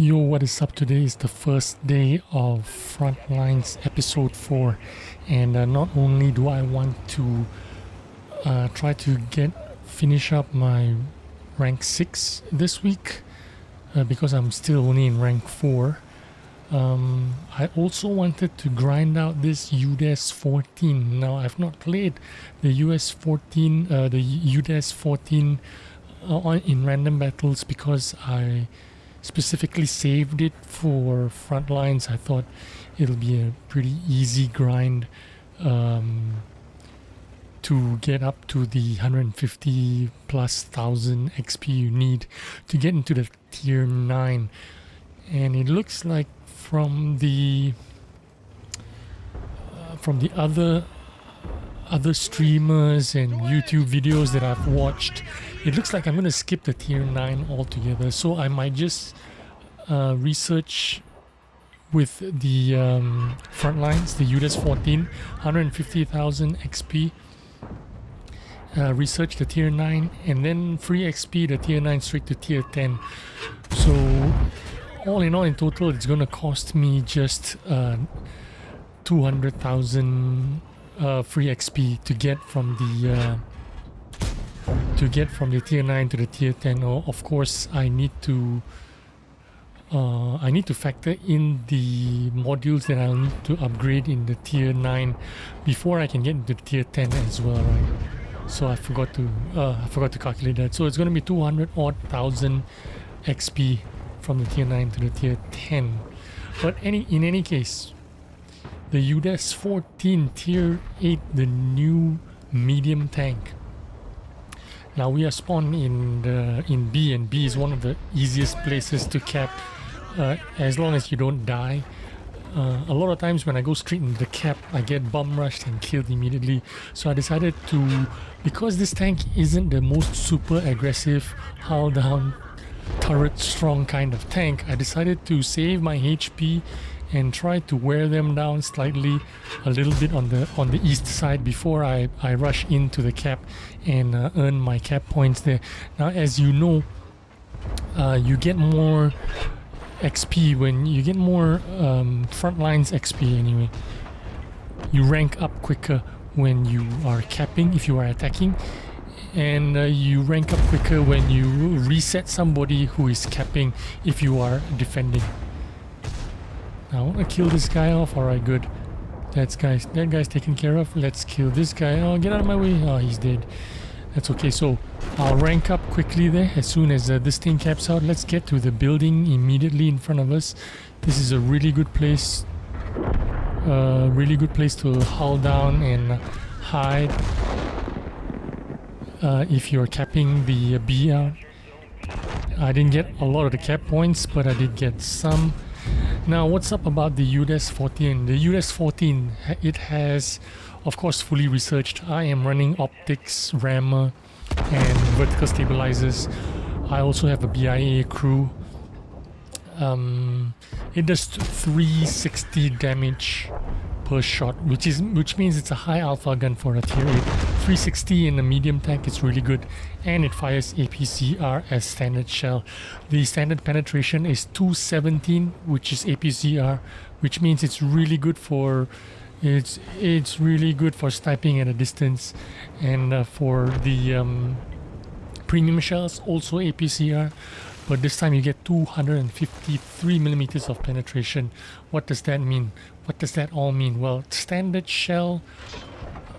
Yo, what is up? Today is the first day of Frontline's episode 4, and not only do I want to try to finish up my rank 6 this week because I'm still only in rank 4. I also wanted to grind out this UDES 14. Now, I've not played the UDES 14 in random battles because I specifically saved it for Frontlines. I thought it'll be a pretty easy grind to get up to the 150 plus thousand XP you need to get into the tier 9. And it looks like from the other streamers and YouTube videos that I've watched, it looks like I'm going to skip the tier 9 altogether. So I might just research with the Frontlines, the UDES 14, 150,000 XP, research the tier 9, and then free XP the tier 9 straight to tier 10. So all in all, in total, it's going to cost me just 200,000 free XP to get from the tier 9 to the tier 10. Of course, I need to factor in the modules that I'll need to upgrade in the tier 9 before I can get into the tier 10 as well, right? So I forgot to calculate that. So it's going to be 200,000 XP from the tier 9 to the tier 10. But in any case, the UDES 14 tier 8, the new medium tank. Now we are spawned in B, and B is one of the easiest places to cap as long as you don't die. A lot of times when I go straight into the cap, I get bum rushed and killed immediately. So I decided to, because this tank isn't the most super aggressive hull down turret strong kind of tank, I decided to save my HP and try to wear them down slightly, a little bit on the east side before I rush into the cap and earn my cap points there. Now, as you know, you get more XP when you get more Frontlines XP anyway. You rank up quicker when you are capping if you are attacking, and you rank up quicker when you reset somebody who is capping if you are defending. Now, I want to kill this guy off. Alright, good. That guy's taken care of. Let's kill this guy. Oh, get out of my way. Oh, he's dead. That's okay. So I'll rank up quickly there as soon as this thing caps out. Let's get to the building immediately in front of us. This is a really good place. To hull down and hide if you're capping the BR. I didn't get a lot of the cap points, but I did get some. Now, what's up about the UDES 14? The UDES 14, it has, of course, fully researched. I am running optics, rammer, and vertical stabilizers. I also have a BIA crew. It does 360 damage per shot, which means it's a high alpha gun for a tier 8. 360 in a medium tank is really good, and it fires APCR as standard shell. The standard penetration is 217, which is APCR, which means it's really good for sniping at a distance, and for the premium shells also APCR. But this time you get 253 millimeters of penetration. What does that mean? What does that all mean? Well, standard shell,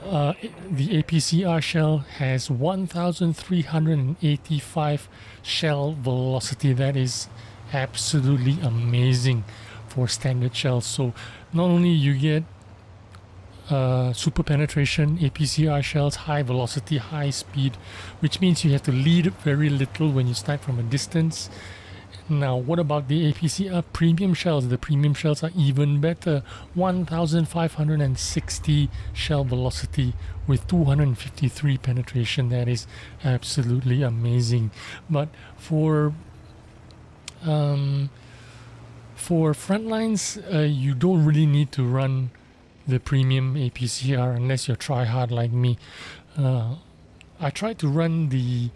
the APCR shell has 1,385 shell velocity. That is absolutely amazing for standard shells. So not only you get super penetration, APCR shells, high velocity, high speed, which means you have to lead very little when you snipe from a distance. Now, what about the APCR premium shells? The premium shells are even better. 1,560 shell velocity with 253 penetration. That is absolutely amazing. But for Frontlines, you don't really need to run the premium APCR unless you're try hard like me. I tried to run the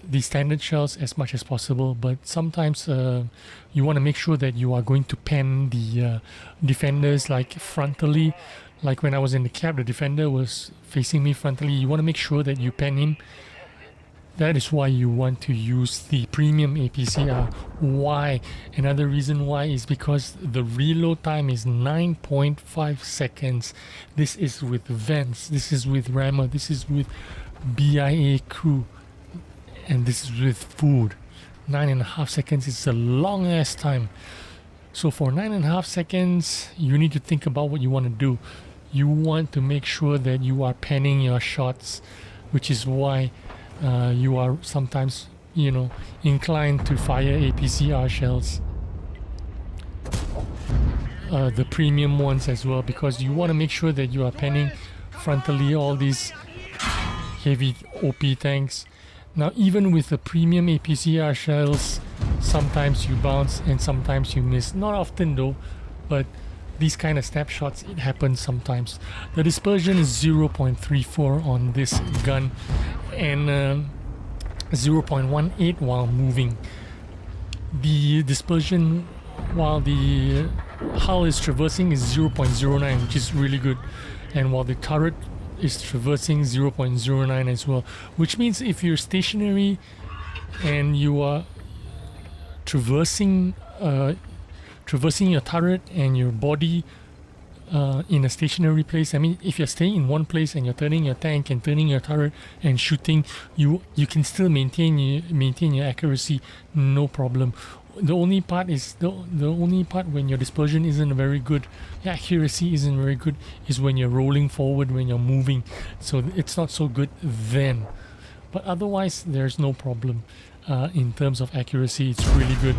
the standard shells as much as possible, but sometimes you want to make sure that you are going to pen the defenders like frontally. Like when I was in the cab, the defender was facing me frontally. You want to make sure that you pen him. That is why you want to use the premium APCR. Why? Another reason why is because the reload time is 9.5 seconds. This is with Vance, this is with Rammer, this is with BIA crew, and this is with food. 9.5 seconds is a long ass time. So for 9.5 seconds, you need to think about what you want to do. You want to make sure that you are penning your shots, which is why you are sometimes, you know, inclined to fire APCR shells. The premium ones as well, because you want to make sure that you are penning frontally all these heavy OP tanks. Now, even with the premium APCR shells, sometimes you bounce and sometimes you miss. Not often though, but these kind of snapshots, it happens sometimes. The dispersion is 0.34 on this gun and 0.18 while moving. The dispersion while the hull is traversing is 0.09, which is really good, and while the turret is traversing 0.09 as well, which means if you're stationary and you are traversing your turret and your body in a stationary place. I mean, if you're staying in one place and you're turning your tank and turning your turret and shooting, you can still maintain your accuracy, no problem. The only part is the only part when your dispersion isn't very good, your accuracy isn't very good, is when you're rolling forward, when you're moving. So it's not so good then. But otherwise, there's no problem in terms of accuracy. It's really good.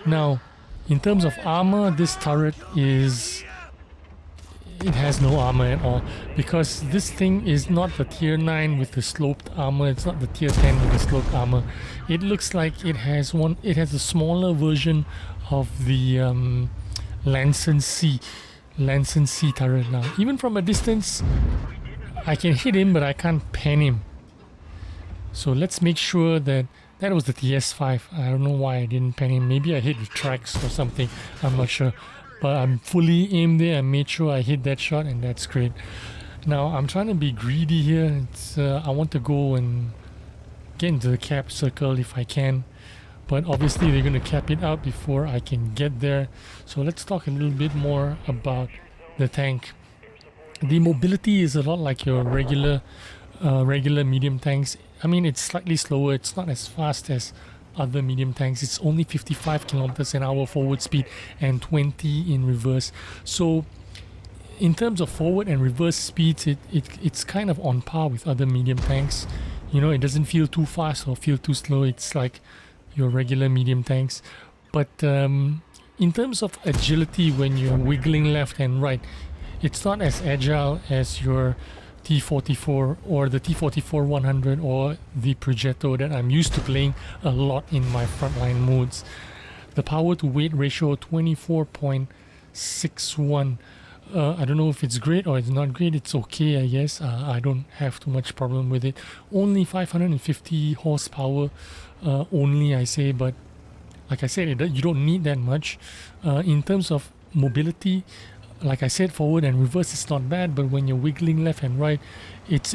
Now, in terms of armor, this turret it has no armor at all, because this thing is not the tier 9 with the sloped armor. It's not the tier 10 with the sloped armor. It looks like it has a smaller version of the Lanson C turret. Now, even from a distance, I can hit him, but I can't pen him. So let's make sure that was the TS5. I don't know why I didn't pen him. Maybe I hit the tracks or something. I'm not sure. But I'm fully aimed there. I made sure I hit that shot, and that's great. Now, I'm trying to be greedy here. I want to go and get into the cap circle if I can. But obviously, they're going to cap it out before I can get there. So let's talk a little bit more about the tank. The mobility is a lot like your regular medium tanks. I mean, it's slightly slower. It's not as fast as other medium tanks. It's only 55 kilometers an hour forward speed and 20 in reverse. So in terms of forward and reverse speeds, it's kind of on par with other medium tanks. You know, it doesn't feel too fast or feel too slow. It's like your regular medium tanks. But in terms of agility, when you're wiggling left and right, it's not as agile as your T44 or the T44-100 or the Progetto that I'm used to playing a lot in my frontline modes. The power to weight ratio 24.61. I don't know if it's great or it's not great. It's okay, I guess. I don't have too much problem with it. Only 550 horsepower only, I say, but like I said, you don't need that much. In terms of mobility, like I said, forward and reverse is not bad, but when you're wiggling left and right, it's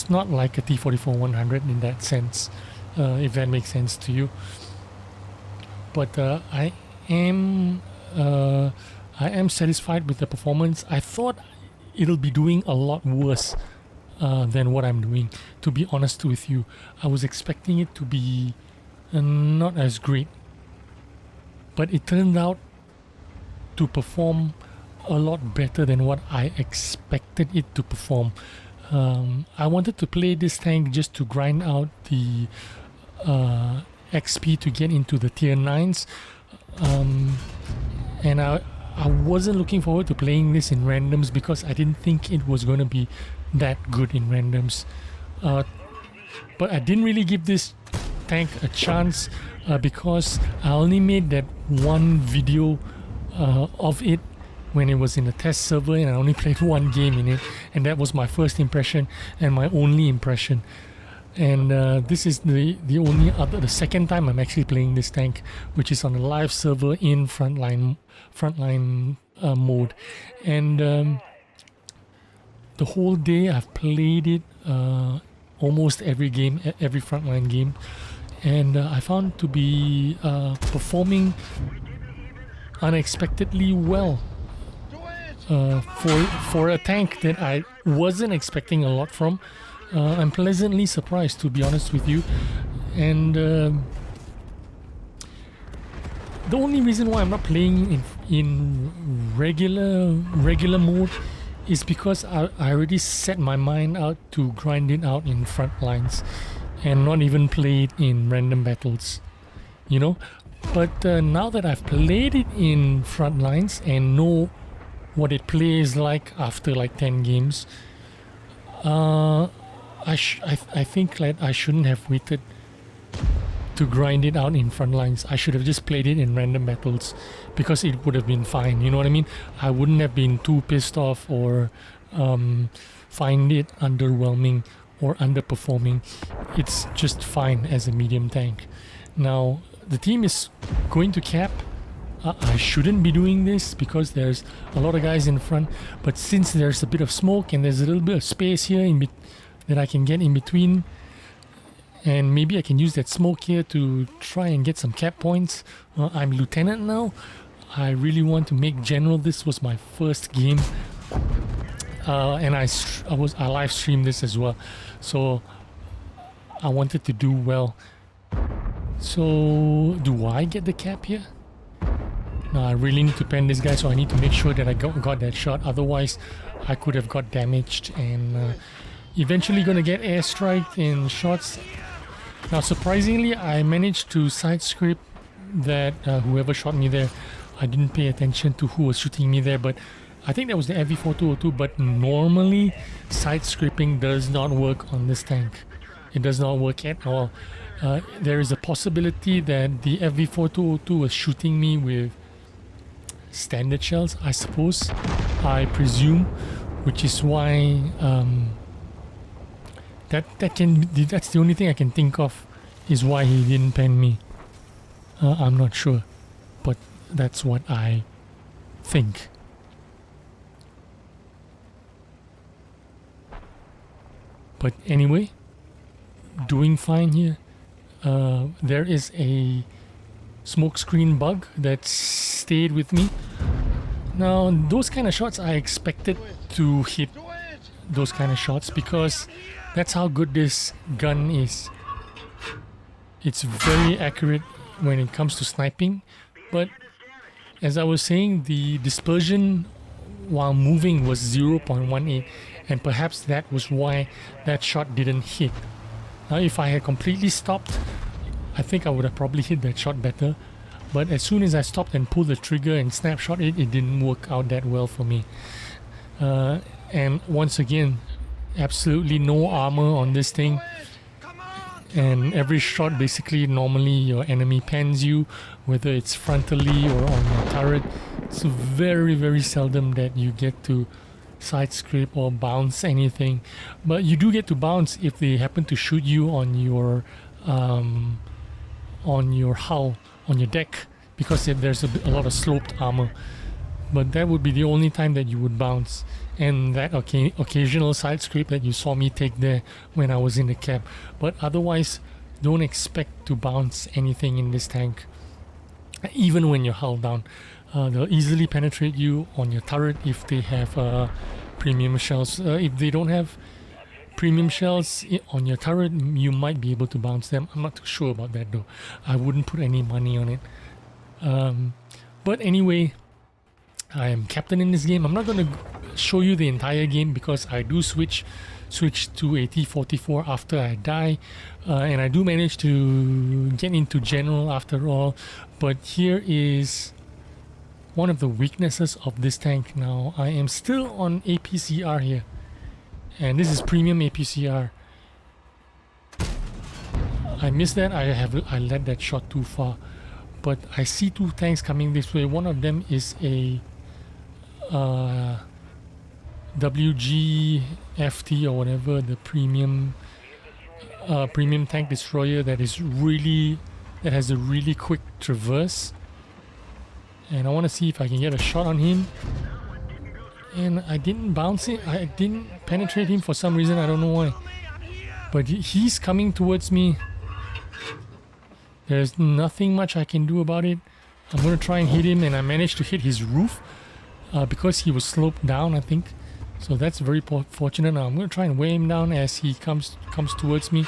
not like a T44-100 in that sense, if that makes sense to you. But I am satisfied with the performance. I thought it'll be doing a lot worse than what I'm doing, to be honest with you. I was expecting it to be not as great, but it turned out to perform a lot better than what I expected it to perform. I wanted to play this tank just to grind out the XP to get into the tier 9s, and I wasn't looking forward to playing this in randoms because I didn't think it was going to be that good in randoms. But I didn't really give this tank a chance because I only made that one video of it when it was in a test server, and I only played one game in it, and that was my first impression and my only impression. And this is the second time I'm actually playing this tank, which is on a live server in frontline mode. And the whole day I've played it, almost every game, every frontline game, and I found to be performing unexpectedly well for a tank that I wasn't expecting a lot from. I'm pleasantly surprised, to be honest with you. And the only reason why I'm not playing in regular mode is because I already set my mind out to grind it out in front lines and not even play it in random battles, you know. But now that I've played it in front lines and know what it plays like after like 10 games, I think that I shouldn't have waited to grind it out in front lines. I should have just played it in random battles, because it would have been fine, you know what I mean? I wouldn't have been too pissed off or find it underwhelming or underperforming. It's just fine as a medium tank. Now the team is going to cap. I shouldn't be doing this because there's a lot of guys in front, but since there's a bit of smoke and there's a little bit of space here that I can get in between, and maybe I can use that smoke here to try and get some cap points. I'm lieutenant now. I really want to make general. This was my first game, and I live streamed this as well, so I wanted to do well. So do I get the cap here? No, I really need to pen this guy, so I need to make sure that I got that shot. Otherwise I could have got damaged and eventually gonna get airstriked in shots. Now surprisingly, I managed to side script that whoever shot me there. I didn't pay attention to who was shooting me there, but I think that was the FV4202. But normally side scripting does not work on this tank. It does not work at all. There is a possibility that the FV4202 was shooting me with standard shells, I suppose, I presume, which is why that's the only thing I can think of, is why he didn't pen me. I'm not sure, but that's what I think. But anyway, doing fine here. There is a smokescreen bug that stayed with me. Now those kind of shots I expected to hit those kind of shots, because that's how good this gun is. It's very accurate when it comes to sniping, but as I was saying, the dispersion while moving was 0.18, and perhaps that was why that shot didn't hit. Now if I had completely stopped, I think I would have probably hit that shot better, but as soon as I stopped and pulled the trigger and snapshot it, it didn't work out that well for me. And once again, absolutely no armor on this thing, and every shot basically, normally your enemy pans you, whether it's frontally or on your turret. It's very seldom that you get to side script or bounce anything, but you do get to bounce if they happen to shoot you on your hull, on your deck, because there's a lot of sloped armor. But that would be the only time that you would bounce, and that occasional side script that you saw me take there when I was in the cab. But otherwise, don't expect to bounce anything in this tank, even when you're hull down. They'll easily penetrate you on your turret if they have premium shells. If they don't have premium shells on your turret, you might be able to bounce them. I'm not too sure about that though. I wouldn't put any money on it. But anyway, I am captain in this game. I'm not going to show you the entire game because I do switch to a T44 after I die, and I do manage to get into general after all. But here is one of the weaknesses of this tank. Now I am still on APCR here, and this is premium APCR. I missed that. I let that shot too far, but I see two tanks coming this way. One of them is a WGFT or whatever, the premium premium tank destroyer that has a really quick traverse, and I want to see if I can get a shot on him. And I didn't bounce it. I didn't penetrate him for some reason. I don't know why. But he's coming towards me. There's nothing much I can do about it. I'm going to try and hit him, and I managed to hit his roof because he was sloped down, I think. So that's very fortunate. Now I'm going to try and weigh him down as he comes towards me.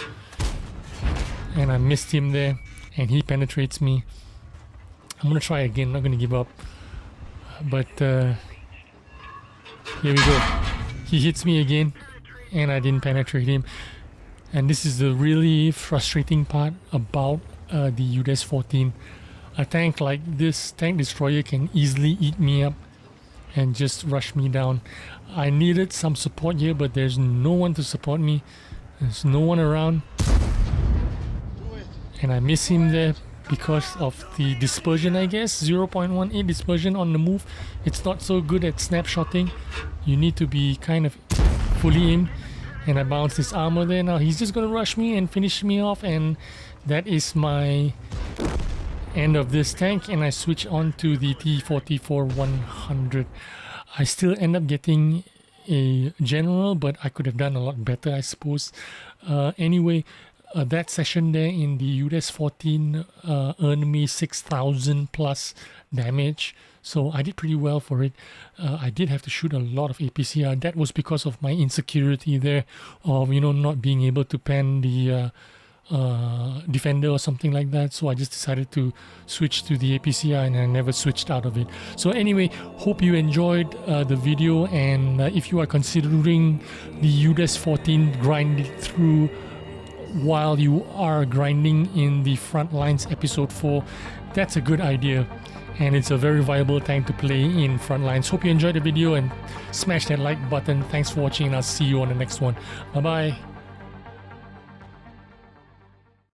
And I missed him there, and he penetrates me. I'm going to try again. Not going to give up. But here we go. He hits me again, and I didn't penetrate him. And this is the really frustrating part about the UDES 14. A tank like this, tank destroyer, can easily eat me up and just rush me down. I needed some support here, but there's no one to support me. There's no one around. And I miss him there because of the dispersion, I guess. 0.18 dispersion on the move. It's not so good at snapshotting. You need to be kind of fully aimed. And I bounced his armor there. Now he's just going to rush me and finish me off. And that is my end of this tank. And I switch on to the T-44-100. I still end up getting a general, but I could have done a lot better, I suppose. Anyway, that session there in the UDES 14 earned me 6,000 plus damage. So I did pretty well for it. I did have to shoot a lot of APCR. That was because of my insecurity there of, you know, not being able to pen the defender or something like that. So I just decided to switch to the APCR, and I never switched out of it. So anyway, hope you enjoyed the video, and if you are considering the UDES 14, grind it through while you are grinding in the Frontlines episode 4, that's a good idea. And it's a very viable tank to play in Frontlines. Hope you enjoyed the video and smash that like button. Thanks for watching, and I'll see you on the next one. Bye bye.